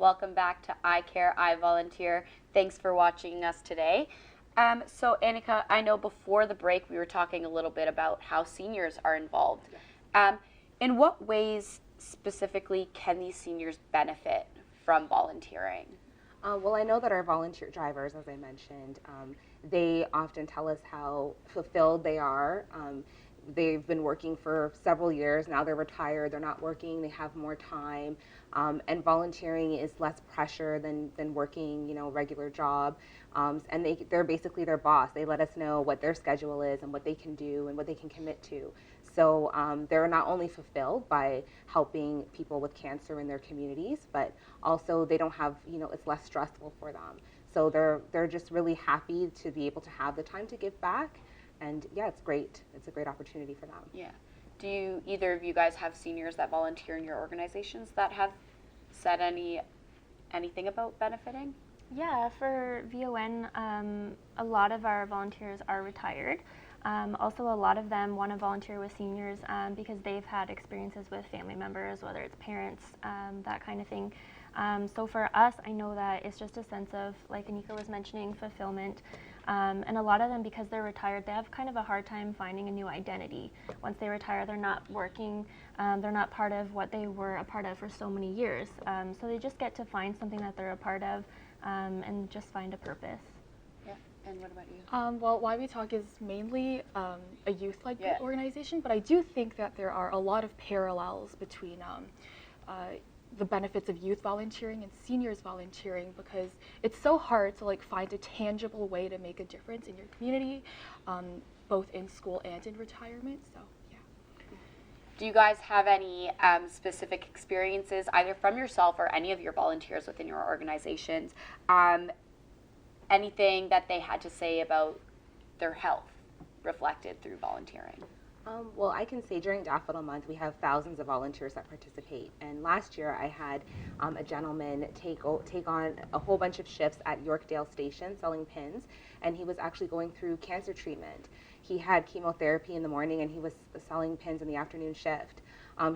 Welcome back to I Care, I Volunteer. Thanks for watching us today. So, Annika, I know before the break we were talking a little bit about how seniors are involved. Um, in what ways specifically can these seniors benefit from volunteering? Well, I know that our volunteer drivers, as I mentioned, they often tell us how fulfilled they are. They've been working for several years. Now they're retired. They're not working. They have more time. And volunteering is less pressure than working, a regular job. And they're basically their boss. They let us know what their schedule is and what they can do and what they can commit to. So they're not only fulfilled by helping people with cancer in their communities, but also they don't have, it's less stressful for them. So they're just really happy to be able to have the time to give back. And yeah, it's great. It's a great opportunity for them. Yeah. Do you either of you guys have seniors that volunteer in your organizations that have said anything about benefiting? Yeah, for VON, a lot of our volunteers are retired. Also, a lot of them want to volunteer with seniors because they've had experiences with family members, whether it's parents, that kind of thing. So for us, I know that it's just a sense of, like Anika was mentioning, fulfillment. And a lot of them, because they're retired, they have kind of a hard time finding a new identity. Once they retire, they're not working, they're not part of what they were a part of for so many years. So they just get to find something that they're a part of and just find a purpose. Yeah. And what about you? Well, Why We Talk is mainly a youth-led Yeah. organization, but I do think that there are a lot of parallels between the benefits of youth volunteering and seniors volunteering, because it's so hard to find a tangible way to make a difference in your community, both in school and in retirement. So yeah. Do you guys have any specific experiences, either from yourself or any of your volunteers within your organizations, anything that they had to say about their health reflected through volunteering? Well, I can say during Daffodil Month, we have thousands of volunteers that participate. And last year, I had a gentleman take on a whole bunch of shifts at Yorkdale Station selling pins, and he was actually going through cancer treatment. He had chemotherapy in the morning, and he was selling pins in the afternoon shift.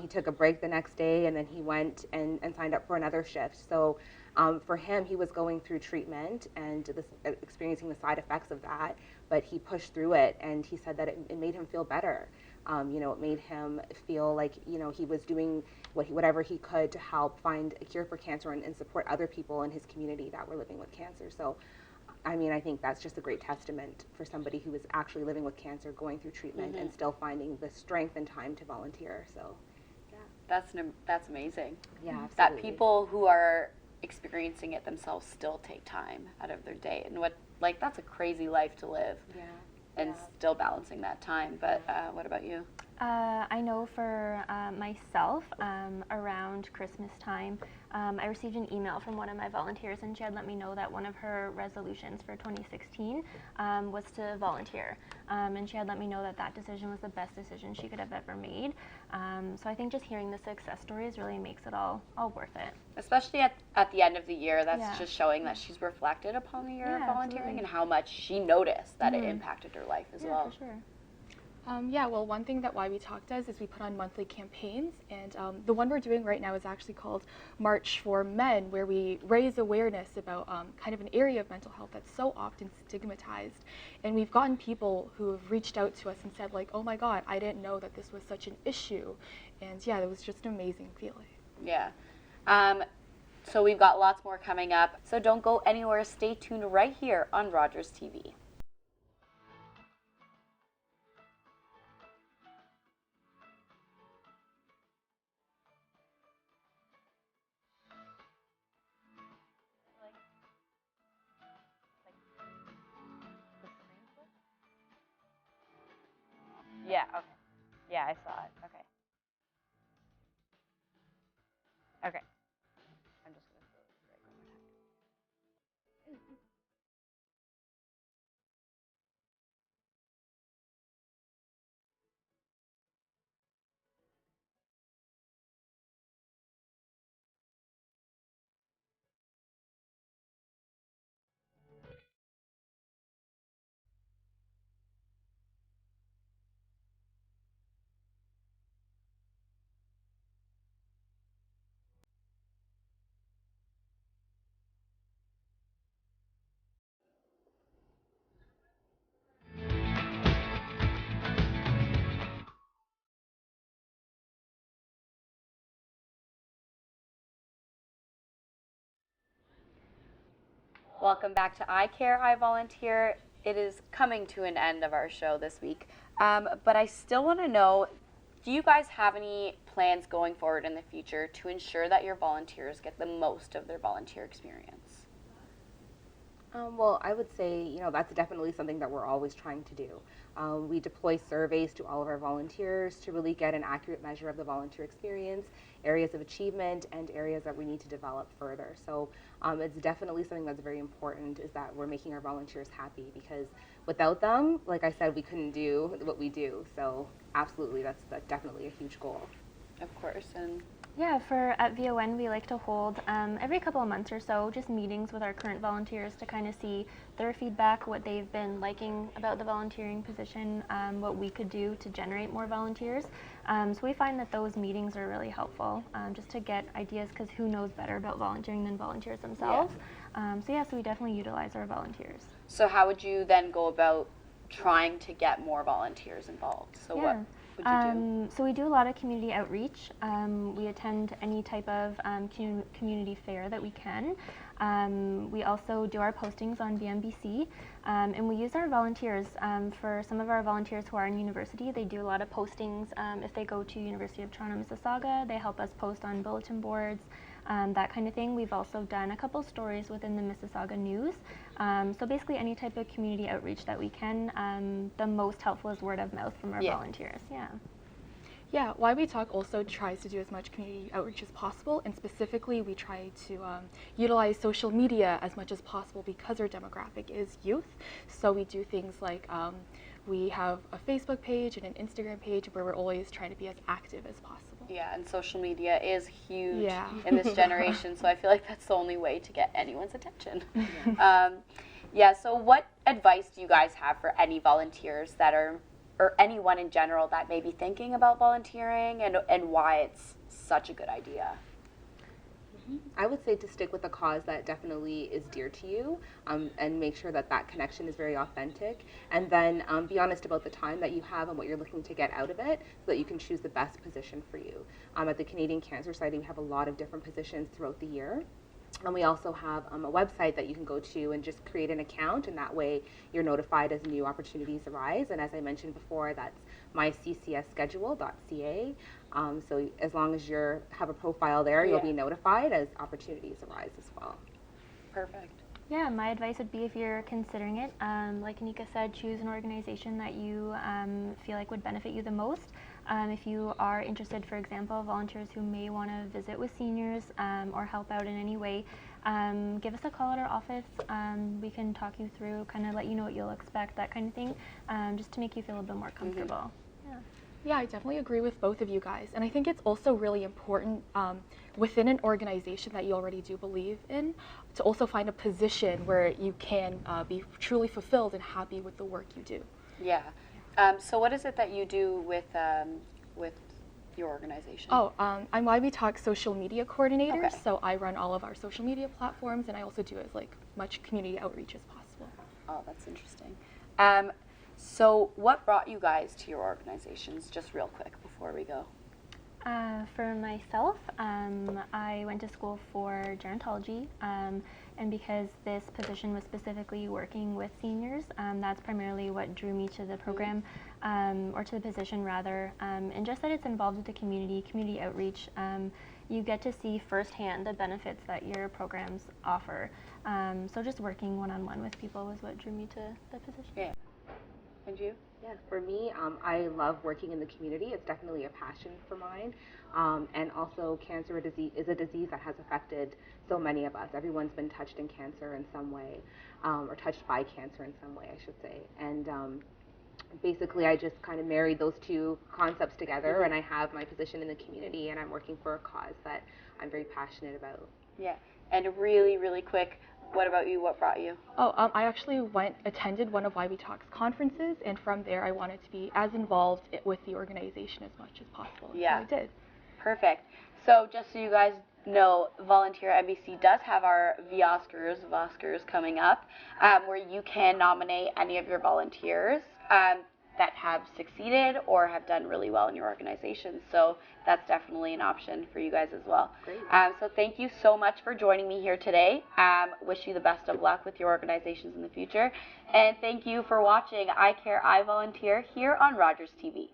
He took a break the next day, and then he went and signed up for another shift. So for him, he was going through treatment and experiencing the side effects of that, but he pushed through it, and he said that it made him feel better. It made him feel like, he was doing whatever he could to help find a cure for cancer and support other people in his community that were living with cancer. So, I think that's just a great testament for somebody who is actually living with cancer, going through treatment, and still finding the strength and time to volunteer. So, yeah. That's amazing. Yeah, absolutely. That people who are experiencing it themselves still take time out of their day, and that's a crazy life to live. Yeah. And still balancing that time. But what about you? I know for myself, around Christmas time, I received an email from one of my volunteers, and she had let me know that one of her resolutions for 2016 was to volunteer. And she had let me know that that decision was the best decision she could have ever made. So I think just hearing the success stories really makes it all worth it. Especially at the end of the year, that's Yeah. just showing that she's reflected upon the year of Yeah, volunteering absolutely. and how much she noticed that it impacted her life as Yeah, well. for sure. Well, one thing that Why We Talk does is we put on monthly campaigns, and the one we're doing right now is actually called March for Men, where we raise awareness about kind of an area of mental health that's so often stigmatized. And we've gotten people who have reached out to us and said, oh my God, I didn't know that this was such an issue. And yeah, it was just an amazing feeling. Yeah. So we've got lots more coming up. So don't go anywhere. Stay tuned right here on Rogers TV. Yeah, okay. Yeah, I saw it. Okay. Okay. I'm just Welcome back to I Care, I Volunteer. It is coming to an end of our show this week, but I still want to know, do you guys have any plans going forward in the future to ensure that your volunteers get the most of their volunteer experience? Well, I would say, that's definitely something that we're always trying to do. We deploy surveys to all of our volunteers to really get an accurate measure of the volunteer experience, areas of achievement, and areas that we need to develop further. So it's definitely something that's very important, is that we're making our volunteers happy, because without them, like I said, we couldn't do what we do. So absolutely, that's definitely a huge goal. Of course, and Yeah, at VON, we like to hold every couple of months or so just meetings with our current volunteers to kind of see their feedback, what they've been liking about the volunteering position, what we could do to generate more volunteers. So we find that those meetings are really helpful just to get ideas, because who knows better about volunteering than volunteers themselves. So we definitely utilize our volunteers. so how would you then go about trying to get more volunteers involved? So what would you do? So we do a lot of community outreach. We attend any type of community fair that we can. We also do our postings on BMBC, and we use our volunteers. For some of our volunteers who are in university, they do a lot of postings. If they go to University of Toronto, Mississauga, they help us post on bulletin boards, that kind of thing. We've also done a couple stories within the Mississauga News. So basically any type of community outreach that we can. The most helpful is word of mouth from our volunteers. Yeah, Why We Talk also tries to do as much community outreach as possible, and specifically we try to utilize social media as much as possible because our demographic is youth. So we do things like we have a Facebook page and an Instagram page where we're always trying to be as active as possible. Yeah, and social media is huge Yeah. in this generation, so I feel like that's the only way to get anyone's attention. So what advice do you guys have for any volunteers that are, or anyone in general that may be thinking about volunteering, and why it's such a good idea? I would say to stick with a cause that definitely is dear to you, and make sure that that connection is very authentic, and then be honest about the time that you have and what you're looking to get out of it, so that you can choose the best position for you. At the Canadian Cancer Society, we have a lot of different positions throughout the year. And we also have a website that you can go to and just create an account, and that way you're notified as new opportunities arise. And as I mentioned before, that's myccschedule.ca. So as long as you have a profile there, you'll be notified as opportunities arise as well. Perfect. Yeah, my advice would be, if you're considering it, like Anika said, choose an organization that you feel like would benefit you the most. If you are interested, for example, volunteers who may want to visit with seniors or help out in any way, give us a call at our office. We can talk you through, kind of let you know what you'll expect, that kind of thing, just to make you feel a little bit more comfortable. Yeah, I definitely agree with both of you guys. And I think it's also really important within an organization that you already do believe in to also find a position where you can be truly fulfilled and happy with the work you do. Yeah. So what is it that you do with your organization? I'm Why We Talk social media coordinator. Okay. So I run all of our social media platforms, and I also do as much community outreach as possible. Oh, that's interesting. So what brought you guys to your organizations, just real quick before we go? For myself, I went to school for gerontology, and because this position was specifically working with seniors, that's primarily what drew me to the program, or to the position rather, and just that it's involved with the community outreach. You get to see firsthand the benefits that your programs offer. So just working one-on-one with people was what drew me to the position. Yeah. And you? Yeah, for me, I love working in the community. It's definitely a passion for mine. And also, cancer is a disease that has affected so many of us. Everyone's been touched in cancer in some way, or touched by cancer in some way, I should say. And basically, I just kind of married those two concepts together, and I have my position in the community, and I'm working for a cause that I'm very passionate about. Yeah. And really, really quick, what about you? What brought you? I actually attended one of Why We Talk's conferences, and from there I wanted to be as involved with the organization as much as possible. Yeah. So I did. Perfect. So just so you guys know, Volunteer NBC does have our VOSCars coming up, where you can nominate any of your volunteers. that have succeeded or have done really well in your organization. So that's definitely an option for you guys as well. Great. So thank you so much for joining me here today. Wish you the best of luck with your organizations in the future. And thank you for watching I Care, I Volunteer here on Rogers TV.